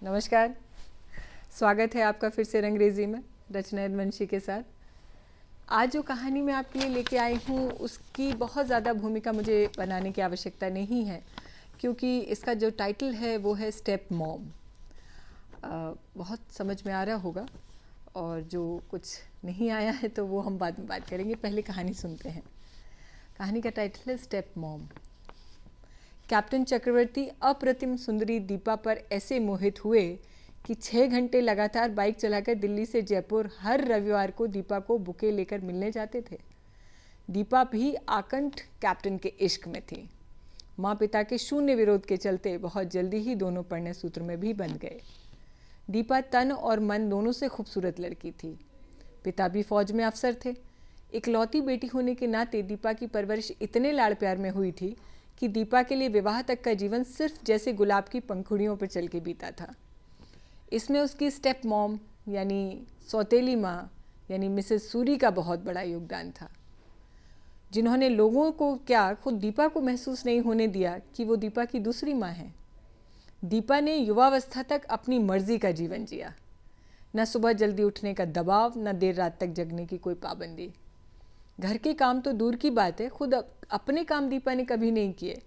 नमस्कार। स्वागत है आपका फिर से रंगरेजी में रचना यदुवंशी के साथ। आज जो कहानी मैं आपके लिए लेके आई हूँ उसकी बहुत ज़्यादा भूमिका मुझे बनाने की आवश्यकता नहीं है, क्योंकि इसका जो टाइटल है वो है स्टेप मॉम। बहुत समझ में आ रहा होगा, और जो कुछ नहीं आया है तो वो हम बाद में बात करेंगे। पहले कहानी सुनते हैं। कहानी का टाइटल है स्टेप मॉम। कैप्टन चक्रवर्ती अप्रतिम सुंदरी दीपा पर ऐसे मोहित हुए कि 6 घंटे लगातार बाइक चलाकर दिल्ली से जयपुर हर रविवार को दीपा को बुके लेकर मिलने जाते थे। दीपा भी आकंठ कैप्टन के इश्क में थी। माँ पिता के शून्य विरोध के चलते बहुत जल्दी ही दोनों पढ़ने सूत्र में भी बंध गए। दीपा तन और मन दोनों से खूबसूरत लड़की थी। पिता भी फौज में अफसर थे। इकलौती बेटी होने के नाते दीपा की परवरिश इतने लाड़ प्यार में हुई थी कि दीपा के लिए विवाह तक का जीवन सिर्फ जैसे गुलाब की पंखुड़ियों पर चल के बीता था। इसमें उसकी स्टेप मॉम यानी सौतेली माँ यानी मिसेस सूरी का बहुत बड़ा योगदान था, जिन्होंने लोगों को क्या खुद दीपा को महसूस नहीं होने दिया कि वो दीपा की दूसरी माँ है। दीपा ने युवावस्था तक अपनी मर्जी का जीवन जिया। न सुबह जल्दी उठने का दबाव, न देर रात तक जगने की कोई पाबंदी। घर के काम तो दूर की बात है, खुद अपने काम दीपा ने कभी नहीं किए।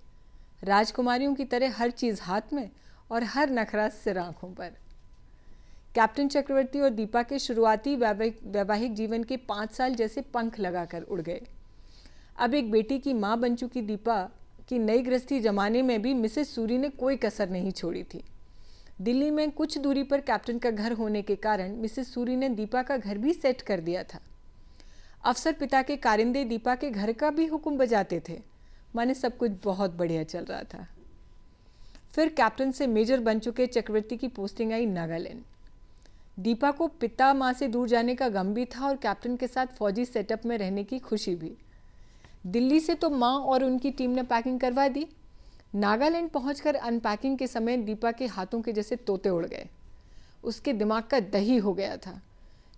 राजकुमारियों की तरह हर चीज़ हाथ में और हर नखरा सिर आँखों पर। कैप्टन चक्रवर्ती और दीपा के शुरुआती वैवाहिक जीवन के 5 साल जैसे पंख लगाकर उड़ गए। अब एक बेटी की माँ बन चुकी दीपा की नई गृहस्थी जमाने में भी मिसेस सूरी ने कोई कसर नहीं छोड़ी थी। दिल्ली में कुछ दूरी पर कैप्टन का घर होने के कारण मिसेस सूरी ने दीपा का घर भी सेट कर दिया था। अफसर पिता के कारिंदे दीपा के घर का भी हुक्म बजाते थे। माने सब कुछ बहुत बढ़िया चल रहा था। फिर कैप्टन से मेजर बन चुके चक्रवर्ती की पोस्टिंग आई नागालैंड। दीपा को पिता माँ से दूर जाने का गम भी था और कैप्टन के साथ फौजी सेटअप में रहने की खुशी भी। दिल्ली से तो माँ और उनकी टीम ने पैकिंग करवा दी। नागालैंड पहुंचकर अनपैकिंग के समय दीपा के हाथों के जैसे तोते उड़ गए। उसके दिमाग का दही हो गया था।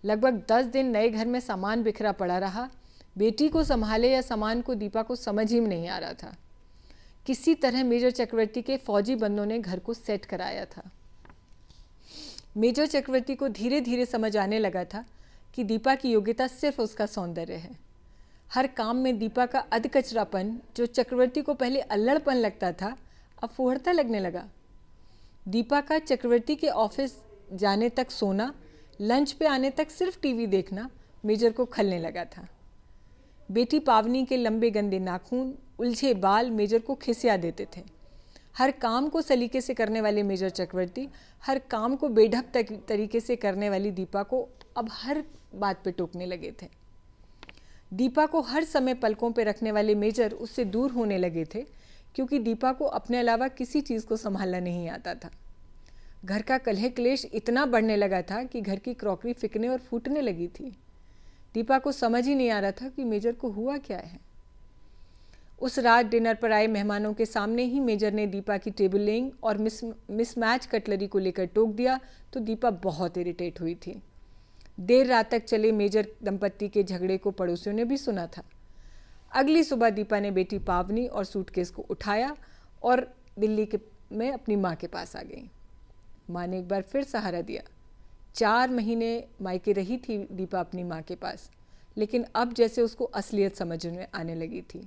लगभग 10 दिन नए घर में सामान बिखरा पड़ा रहा। बेटी को संभाले या सामान को दीपा को समझ ही नहीं आ रहा था। किसी तरह मेजर चक्रवर्ती के फौजी बंदों ने घर को सेट कराया था। मेजर चक्रवर्ती को धीरे धीरे समझ आने लगा था कि दीपा की योग्यता सिर्फ उसका सौंदर्य है। हर काम में दीपा का अधकचरापन, जो चक्रवर्ती को पहले अल्लड़पन लगता था, अब फुहड़ता लगने लगा। दीपा का चक्रवर्ती के ऑफिस जाने तक सोना, लंच पे आने तक सिर्फ टीवी देखना मेजर को खलने लगा था। बेटी पावनी के लंबे गंदे नाखून, उलझे बाल मेजर को खिसिया देते थे। हर काम को सलीके से करने वाले मेजर चक्रवर्ती हर काम को बेढप तरीके से करने वाली दीपा को अब हर बात पे टोकने लगे थे। दीपा को हर समय पलकों पे रखने वाले मेजर उससे दूर होने लगे थे, क्योंकि दीपा को अपने अलावा किसी चीज़ को संभालना नहीं आता था। घर का कलह क्लेश इतना बढ़ने लगा था कि घर की क्रॉकरी फिकने और फूटने लगी थी। दीपा को समझ ही नहीं आ रहा था कि मेजर को हुआ क्या है। उस रात डिनर पर आए मेहमानों के सामने ही मेजर ने दीपा की टेबल लेइंग और मिसमैच कटलरी को लेकर टोक दिया तो दीपा बहुत इरिटेट हुई थी। देर रात तक चले मेजर दंपत्ति के झगड़े को पड़ोसियों ने भी सुना था। अगली सुबह दीपा ने बेटी पावनी और सूटकेस को उठाया और दिल्ली में अपनी माँ के पास आ गई। माँ ने एक बार फिर सहारा दिया। 4 महीने मायके रही थी दीपा अपनी माँ के पास, लेकिन अब जैसे उसको असलियत समझ में आने लगी थी।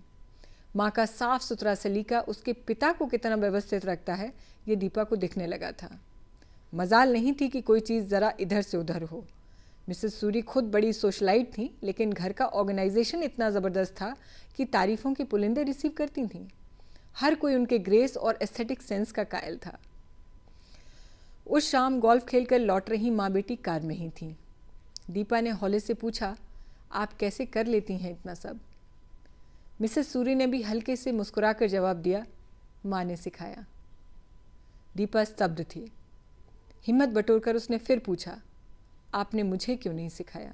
माँ का साफ सुथरा सलीका उसके पिता को कितना व्यवस्थित रखता है, ये दीपा को दिखने लगा था। मजाल नहीं थी कि कोई चीज़ ज़रा इधर से उधर हो। मिसेस सूरी खुद बड़ी सोशलाइट थी, लेकिन घर का ऑर्गेनाइजेशन इतना ज़बरदस्त था कि तारीफ़ों के पुलिंदे रिसीव करती थीं। हर कोई उनके ग्रेस और एस्थेटिक सेंस का कायल था। उस शाम गोल्फ खेलकर लौट रही माँ बेटी कार में ही थी। दीपा ने हौले से पूछा, आप कैसे कर लेती हैं इतना सब? मिसेस सूरी ने भी हल्के से मुस्कुराकर जवाब दिया, माँ ने सिखाया। दीपा स्तब्ध थी। हिम्मत बटोरकर उसने फिर पूछा, आपने मुझे क्यों नहीं सिखाया?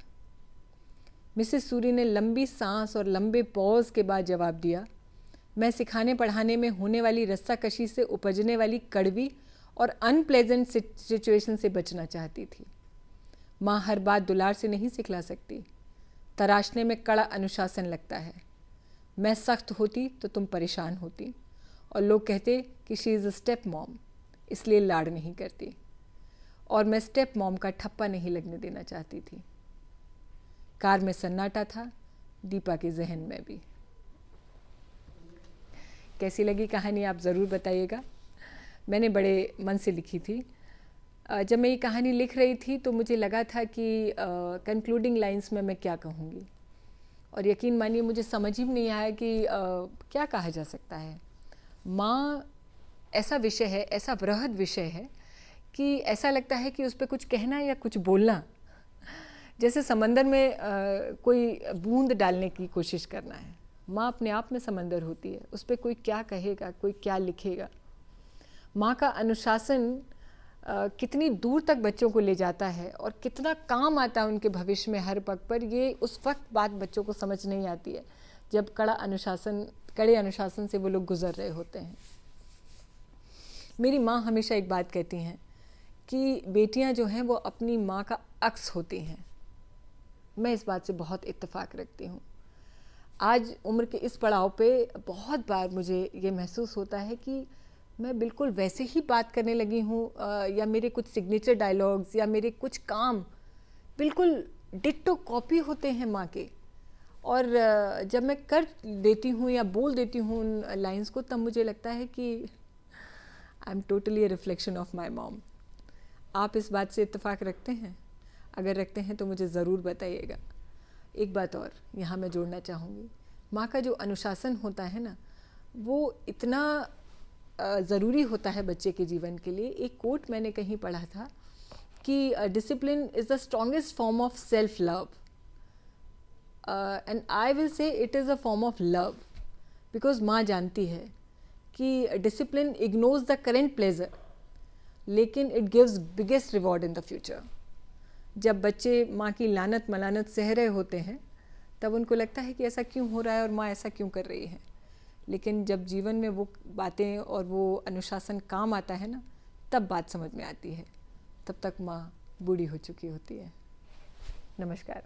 मिसेस सूरी ने लंबी सांस और लंबे पॉज के बाद जवाब दिया, मैं सिखाने पढ़ाने में होने वाली रस्साकशी से उपजने वाली कड़वी और अनप्लेजेंट सिचुएशन से बचना चाहती थी। माँ हर बात दुलार से नहीं सिखला सकती। तराशने में कड़ा अनुशासन लगता है। मैं सख्त होती तो तुम परेशान होती, और लोग कहते कि she is a step mom, इसलिए लाड़ नहीं करती। और मैं स्टेप मॉम का ठप्पा नहीं लगने देना चाहती थी। कार में सन्नाटा था, दीपा के जहन में भी। कैसी लगी कहानी आप ज़रूर बताइएगा। मैंने बड़े मन से लिखी थी। जब मैं ये कहानी लिख रही थी तो मुझे लगा था कि कंक्लूडिंग लाइंस में मैं क्या कहूँगी, और यकीन मानिए मुझे समझ ही नहीं आया कि क्या कहा जा सकता है। माँ ऐसा विषय है, ऐसा बृहद विषय है कि ऐसा लगता है कि उस पर कुछ कहना या कुछ बोलना जैसे समंदर में कोई बूंद डालने की कोशिश करना है। माँ अपने आप में समंदर होती है, उस पर कोई क्या कहेगा, कोई क्या लिखेगा। माँ का अनुशासन कितनी दूर तक बच्चों को ले जाता है और कितना काम आता है उनके भविष्य में हर पग पर, ये उस वक्त बात बच्चों को समझ नहीं आती है जब कड़े अनुशासन से वो लोग गुजर रहे होते हैं। मेरी माँ हमेशा एक बात कहती हैं कि बेटियां जो हैं वो अपनी माँ का अक्स होती हैं। मैं इस बात से बहुत इत्तेफाक रखती हूँ। आज उम्र के इस पड़ाव पे बहुत बार मुझे ये महसूस होता है कि मैं बिल्कुल वैसे ही बात करने लगी हूँ, या मेरे कुछ सिग्नेचर डायलॉग्स या मेरे कुछ काम बिल्कुल डिट्टो कॉपी होते हैं माँ के। और जब मैं कर देती हूँ या बोल देती हूँ उन लाइंस को, तब मुझे लगता है कि I am totally a reflection of my mom. आप इस बात से इत्तेफाक रखते हैं? अगर रखते हैं तो मुझे ज़रूर बताइएगा। एक बात और यहाँ मैं जोड़ना चाहूँगी, माँ का जो अनुशासन होता है ना, वो इतना ज़रूरी होता है बच्चे के जीवन के लिए। एक कोट मैंने कहीं पढ़ा था कि discipline is the strongest form of self love, and I will say it is a form of love, because माँ जानती है कि discipline ignores the current pleasure, लेकिन it gives biggest reward in the future. जब बच्चे माँ की लानत मलानत सह रहे होते हैं तब उनको लगता है कि ऐसा क्यों हो रहा है और माँ ऐसा क्यों कर रही है, लेकिन जब जीवन में वो बातें और वो अनुशासन काम आता है ना, तब बात समझ में आती है। तब तक माँ बूढ़ी हो चुकी होती है। नमस्कार।